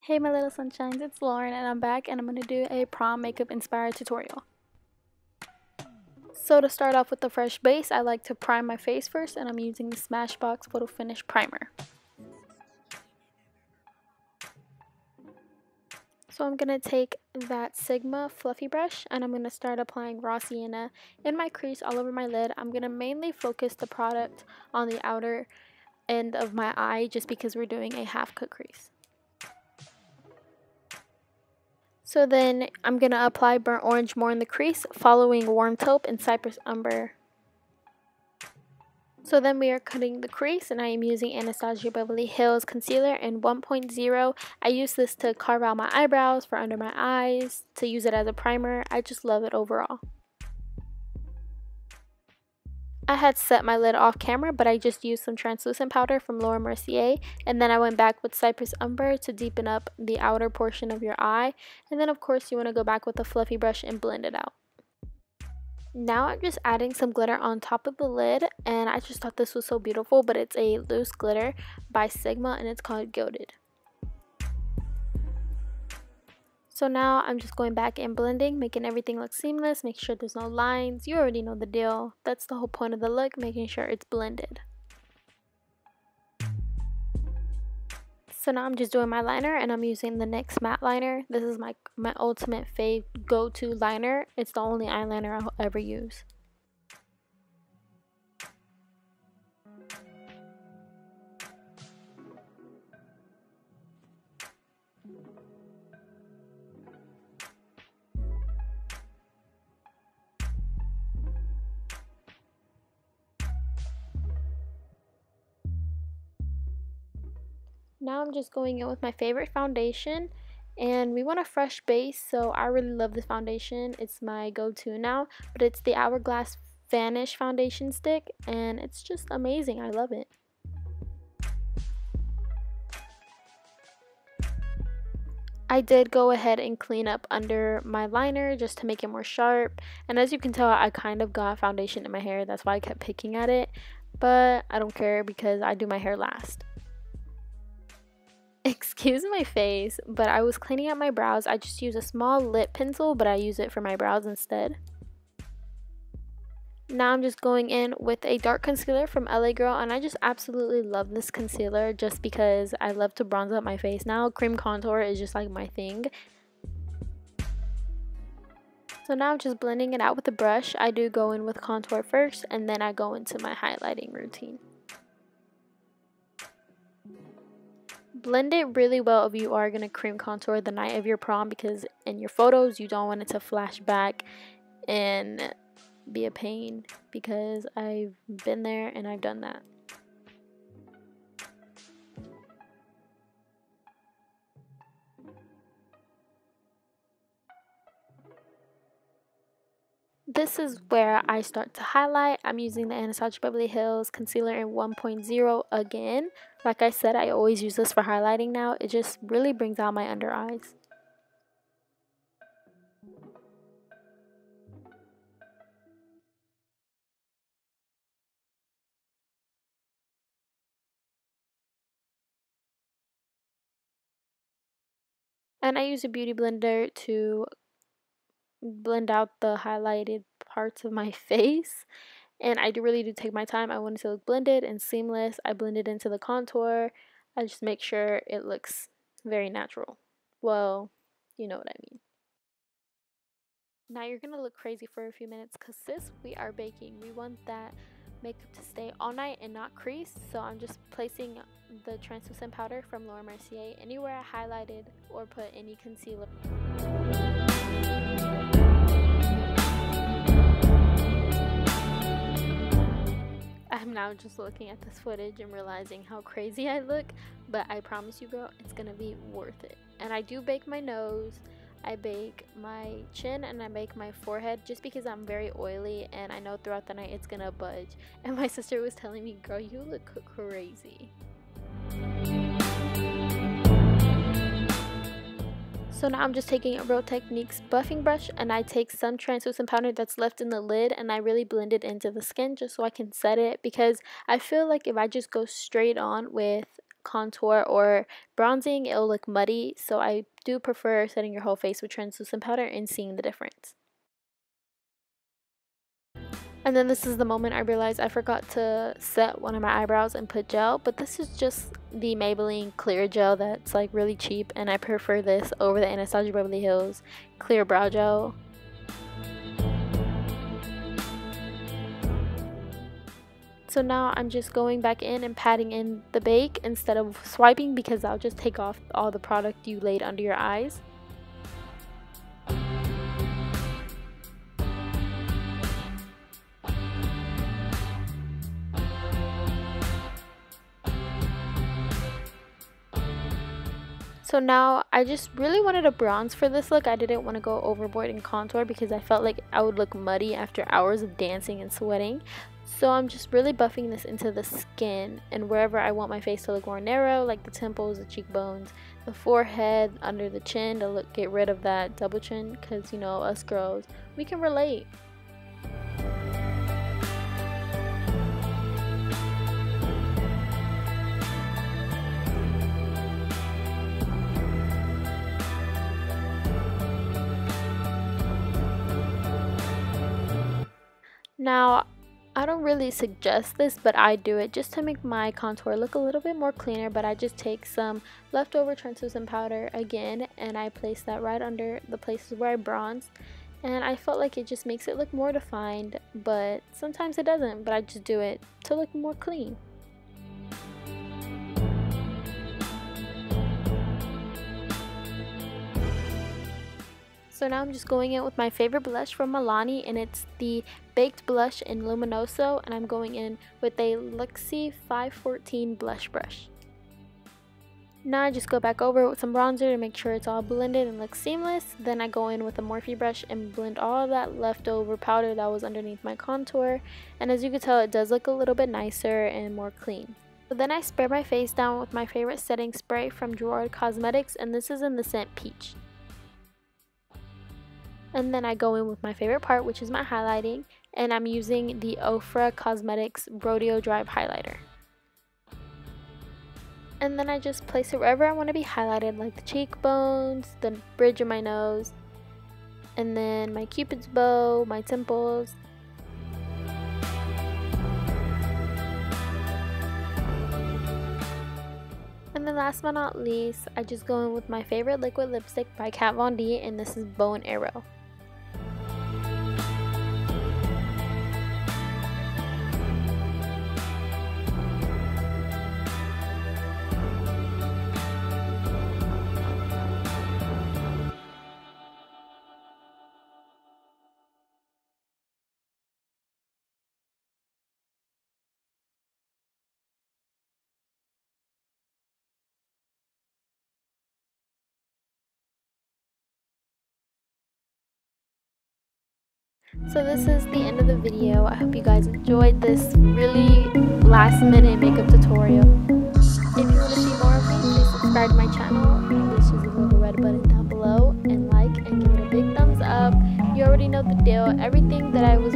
Hey my little sunshines, it's Lauren and I'm back and I'm going to do a prom makeup inspired tutorial. So to start off with the fresh base, I like to prime my face first and I'm using the Smashbox Photo Finish Primer. So I'm going to take that Sigma fluffy brush and I'm going to start applying raw sienna in my crease all over my lid. I'm going to mainly focus the product on the outer end of my eye just because we're doing a half cut crease. So then I'm going to apply burnt orange more in the crease, following warm taupe and cypress umber. So then we are cutting the crease and I am using Anastasia BH concealer in 1.0. I use this to carve out my eyebrows, for under my eyes, to use it as a primer. I just love it overall. I had set my lid off camera, but I just used some translucent powder from Mericer, and then I went back with cypress umber to deepen up the outer portion of your eye, and then of course you want to go back with a fluffy brush and blend it out. Now I'm just adding some glitter on top of the lid, and I just thought this was so beautiful, but it's a loose glitter by Sigma and it's called Gilded. So now I'm just going back and blending, making everything look seamless, make sure there's no lines. You already know the deal. That's the whole point of the look, making sure it's blended. So now I'm just doing my liner and I'm using the NYX matte liner. This is my ultimate fave go-to liner. It's the only eyeliner I'll ever use. Now I'm just going in with my favorite foundation, and we want a fresh base, so I really love this foundation. It's my go-to now, but it's the Hourglass Vanish foundation stick, and it's just amazing. I love it. I did go ahead and clean up under my liner just to make it more sharp, and as you can tell, I kind of got foundation in my hair. That's why I kept picking at it, but I don't care because I do my hair last. Excuse my face, but I was cleaning up my brows. I just use a small lip pencil, but I use it for my brows instead. Now I'm just going in with a dark concealer from LA Girl, and I just absolutely love this concealer just because I love to bronze up my face now. Cream contour is just like my thing. So now I'm just blending it out with a brush. I do go in with contour first, and then I go into my highlighting routine. Blend it really well if you are going to cream contour the night of your prom, because in your photos you don't want it to flash back and be a pain, because I've been there and I've done that. This is where I start to highlight. I'm using the Anastasia BH concealer in 1.0 again. Like I said, I always use this for highlighting now. It just really brings out my under eyes. And I use a beauty blender to blend out the highlighted parts of my face, and I really do take my time. I want it to look blended and seamless. I blend it into the contour. I just make sure it looks very natural. Well, you know what I mean. Now you're gonna look crazy for a few minutes because sis, we are baking. We want that makeup to stay all night and not crease, so I'm just placing the translucent powder from Laurensrevenge anywhere I highlighted or put any concealer. I'm now just looking at this footage and realizing how crazy I look, but I promise you girl, it's gonna be worth it. And I do bake my nose, I bake my chin, and I bake my forehead just because I'm very oily and I know throughout the night it's gonna budge. And my sister was telling me, girl, you look crazy. So now I'm just taking a Real Techniques buffing brush and I take some translucent powder that's left in the lid and I really blend it into the skin just so I can set it, because I feel like if I just go straight on with contour or bronzing, it'll look muddy. So I do prefer setting your whole face with translucent powder and seeing the difference. And then this is the moment I realized I forgot to set one of my eyebrows and put gel, but this is just the Maybelline clear gel that's like really cheap, and I prefer this over the Anastasia Beverly Hills clear brow gel. So now I'm just going back in and patting in the bake instead of swiping, because that'll just take off all the product you laid under your eyes. So now I just really wanted a bronze for this look. I didn't want to go overboard in contour because I felt like I would look muddy after hours of dancing and sweating. So I'm just really buffing this into the skin and wherever I want my face to look more narrow, like the temples, the cheekbones, the forehead, under the chin, to get rid of that double chin, because you know, us girls, we can relate. Now, I don't really suggest this, but I do it just to make my contour look a little bit more cleaner. But I just take some leftover translucent powder again, and I place that right under the places where I bronzed. And I felt like it just makes it look more defined, but sometimes it doesn't, but I just do it to look more clean. So now I'm just going in with my favorite blush from Milani, and it's the Baked Blush in Luminoso, and I'm going in with a LUXIE 514 blush brush. Now I just go back over with some bronzer to make sure it's all blended and looks seamless. Then I go in with a Morphe brush and blend all of that leftover powder that was underneath my contour, and as you can tell, it does look a little bit nicer and more clean. So then I spray my face down with my favorite setting spray from Gerard Cosmetics, and this is in the scent Peach. And then I go in with my favorite part, which is my highlighting, and I'm using the Ofra Cosmetics Rodeo Drive Highlighter. And then I just place it wherever I want to be highlighted, like the cheekbones, the bridge of my nose, and then my cupid's bow, my temples. And then last but not least, I just go in with my favorite liquid lipstick by Kat Von D, and this is Bow and Arrow. So this is the end of the video. I hope you guys enjoyed this really last minute makeup tutorial. If you want to see more of me, please subscribe to my channel. Please just leave a red button down below and like and give it a big thumbs up. You already know the deal. Everything that I was